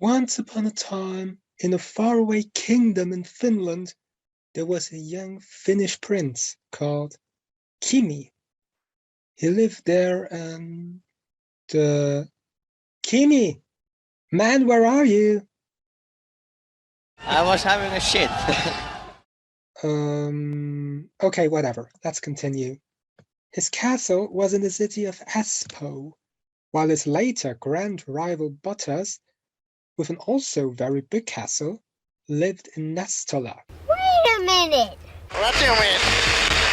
Once upon a time, in a faraway kingdom in Finland, there was a young Finnish prince called Kimi. He lived there and... Kimi! Man, where are you? I was having a shit. Okay, whatever. Let's continue. His castle was in the city of Espoo, while his later grand rival Bottas, with an also very big castle, lived in Nastola. Wait a minute! What do you mean?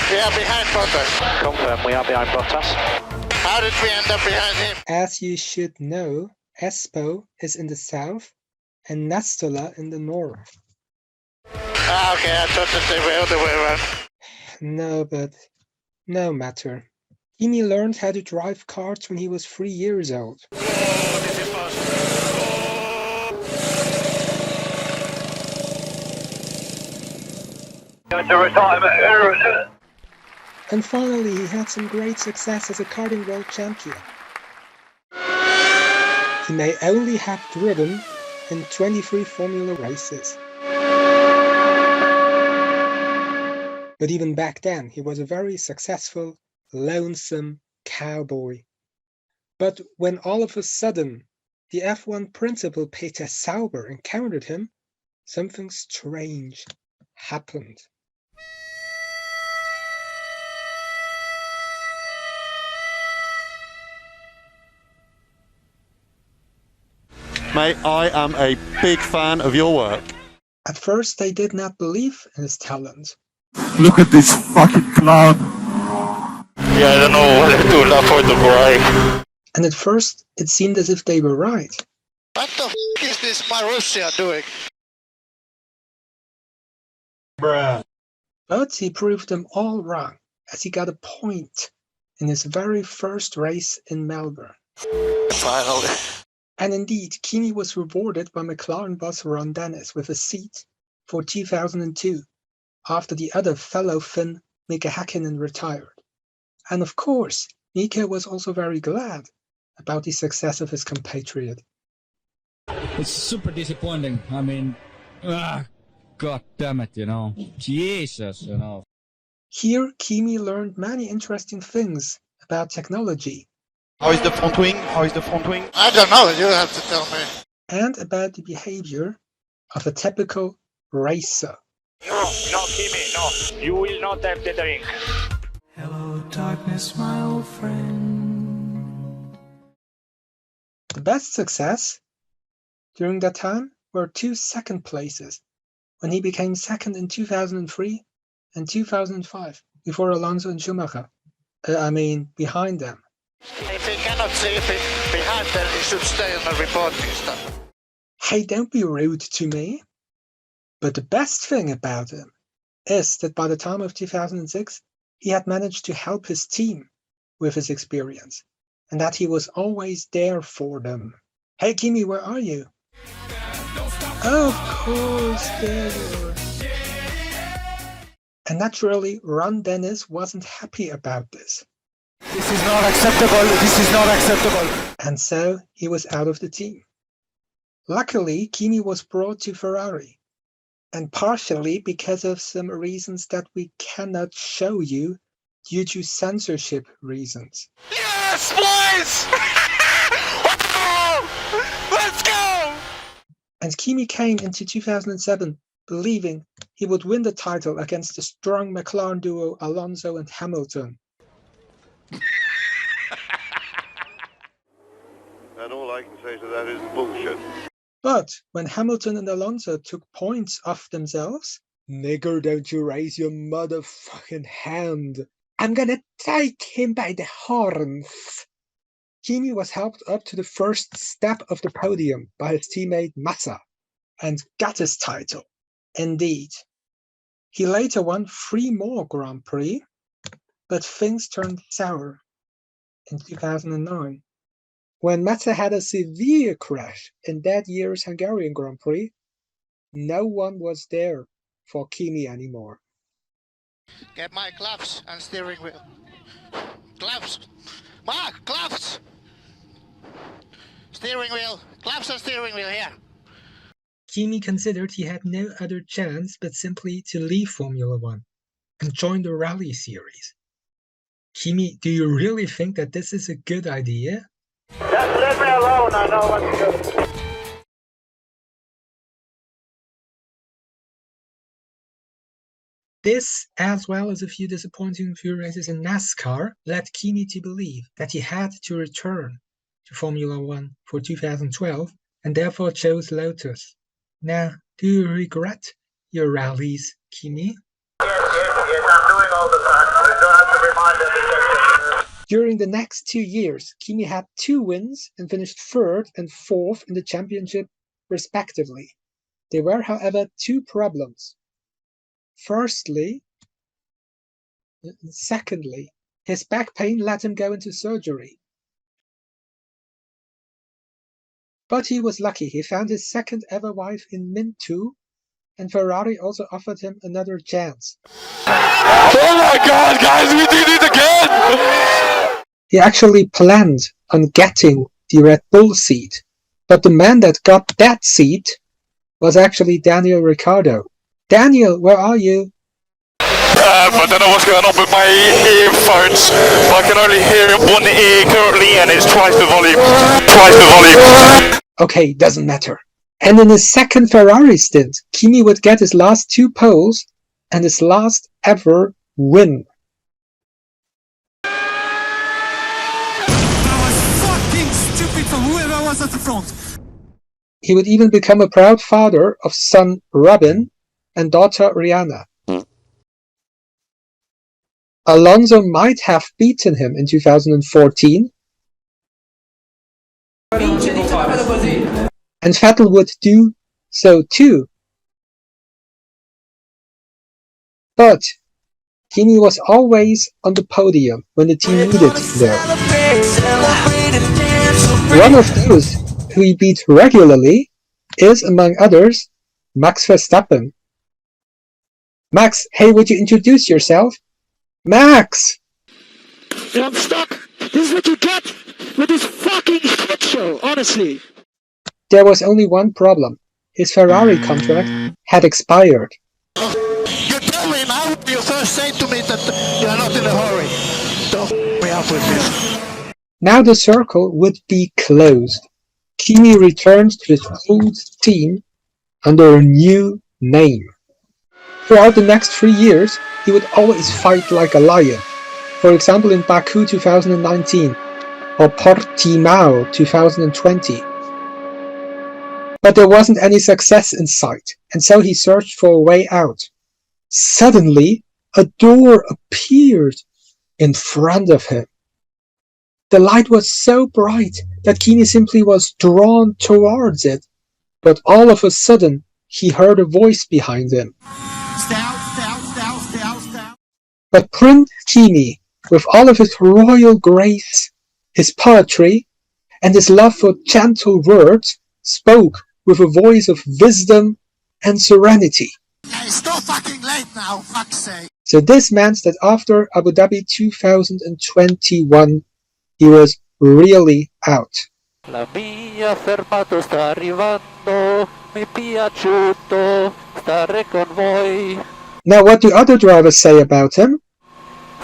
We are behind Bottas. Confirm we are behind Bottas. How did we end up behind him? As you should know, Espoo is in the south and Nastola in the north. Okay, I thought that they were the other way around. No, but no matter. Kimi learned how to drive karts when he was 3 years old. And finally, he had some great success as a karting world champion. He may only have driven in 23 Formula races. But even back then, he was a very successful, lonesome cowboy. But when all of a sudden, the F1 principal Peter Sauber encountered him, something strange happened. Mate, I am a big fan of your work. At first, they did not believe in his talent. Look at this fucking clown. Yeah, I don't know what to do now for the break. And at first, it seemed as if they were right. What the f*** is this Marussia doing? Bruh. But he proved them all wrong, as he got a point in his very first race in Melbourne. Finally. And indeed, Kimi was rewarded by McLaren boss Ron Dennis with a seat for 2002, after the other fellow Finn, Mika Häkkinen, retired. And of course, Mika was also very glad about the success of his compatriot. It's super disappointing. I mean, god damn it, Jesus, Here, Kimi learned many interesting things about technology. How is the front wing? How is the front wing? I don't know, you have to tell me. And about the behavior of a typical racer. No, Kimi, no. You will not have the drink. Hello, darkness, my old friend. The best success during that time were 2 second places, when he became second in 2003 and 2005, before Alonso and Schumacher. Behind them. If he cannot see it behind, then he should stay on the reporting stuff. Hey, don't be rude to me. But the best thing about him is that by the time of 2006, he had managed to help his team with his experience, and that he was always there for them. Hey, Kimi, where are you? Of course, there you are. And naturally, Ron Dennis wasn't happy about this. This is not acceptable. This is not acceptable. And so he was out of the team. Luckily, Kimi was brought to Ferrari, and partially because of some reasons that we cannot show you due to censorship reasons. Yes, boys! Let's go! And Kimi came into 2007 believing he would win the title against the strong McLaren duo Alonso and Hamilton. And all I can say to that is bullshit. But when Hamilton and Alonso took points off themselves, nigger, don't you raise your motherfucking hand. I'm gonna take him by the horns. Kimi was helped up to the first step of the podium by his teammate Massa and got his title. Indeed. He later won 3 more Grand Prix, but things turned sour in 2009. When Massa had a severe crash in that year's Hungarian Grand Prix, no one was there for Kimi anymore. Get my gloves and steering wheel. Gloves! Mark, gloves! Steering wheel, gloves and steering wheel here. Kimi considered he had no other chance but simply to leave Formula One and join the rally series. Kimi, do you really think that this is a good idea? Just let me alone, I know what to do. This, as well as a few disappointing few races in NASCAR, led Kimi to believe that he had to return to Formula One for 2012 and therefore chose Lotus. Now, do you regret your rallies, Kimi? Yes, I'm doing all the time. You don't have to remind every second. During the next 2 years, Kimi had 2 wins and finished 3rd and 4th in the championship, respectively. There were, however, 2 problems. Secondly, his back pain let him go into surgery. But he was lucky. He found his second ever wife in Mintu, and Ferrari also offered him another chance. Oh my god, guys, we did it again! He actually planned on getting the Red Bull seat, but the man that got that seat was actually Daniel Ricciardo. Daniel, where are you? I don't know what's going on with my earphones. I can only hear one ear currently, and it's twice the volume. Twice the volume. Okay, doesn't matter. And in his second Ferrari stint, Kimi would get his last 2 poles and his last ever win. That was fucking stupid from whoever was at the front. He would even become a proud father of son Robin and daughter Rihanna. Alonso might have beaten him in 2014, and Vettel would do so too. But Kimi was always on the podium when the team needed him there. One of those who he beat regularly is, among others, Max Verstappen. Max, hey, would you introduce yourself? Max! I'm stuck! This is what you get with this fucking shit show, honestly! There was only one problem. His Ferrari contract had expired. You tell me now, you first say to me that you're not in a hurry. Don't f me up with this. Now the circle would be closed. Kimi returned to his old team under a new name. Throughout the next 3 years, he would always fight like a lion. For example, in Baku 2019 or Portimao 2020. But there wasn't any success in sight, and so he searched for a way out. Suddenly, a door appeared in front of him. The light was so bright that Kimi simply was drawn towards it, but all of a sudden, he heard a voice behind him. But Prince Kimi, with all of his royal grace, his poetry, and his love for gentle words, spoke with a voice of wisdom and serenity. It's not fucking late now, fuck's sake. So this meant that after Abu Dhabi 2021, he was really out. La mia fermato sta arrivando, mi piaciuto stare con voi. Now what do other drivers say about him?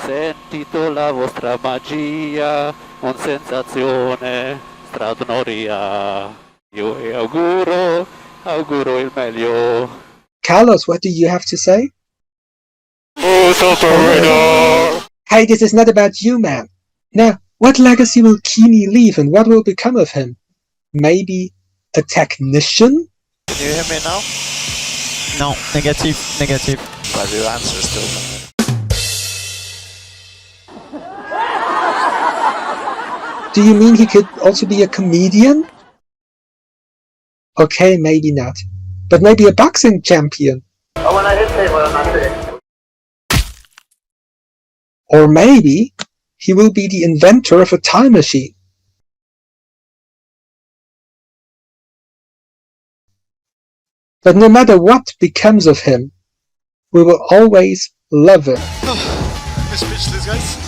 Sentito la vostra magia, un sensazione straordinaria. Io auguro il meglio. Carlos, what do you have to say? Oh, Super. Hey, this is not about you, man. Now, what legacy will Kimi leave and what will become of him? Maybe a technician? Can you hear me now? No, negative. But your answer is still no. Do you mean he could also be a comedian? Okay, maybe not. But maybe a boxing champion. Oh, when I hit table, I'm not sitting. Or maybe he will be the inventor of a time machine. But no matter what becomes of him, we will always love him. I'm speechless, guys.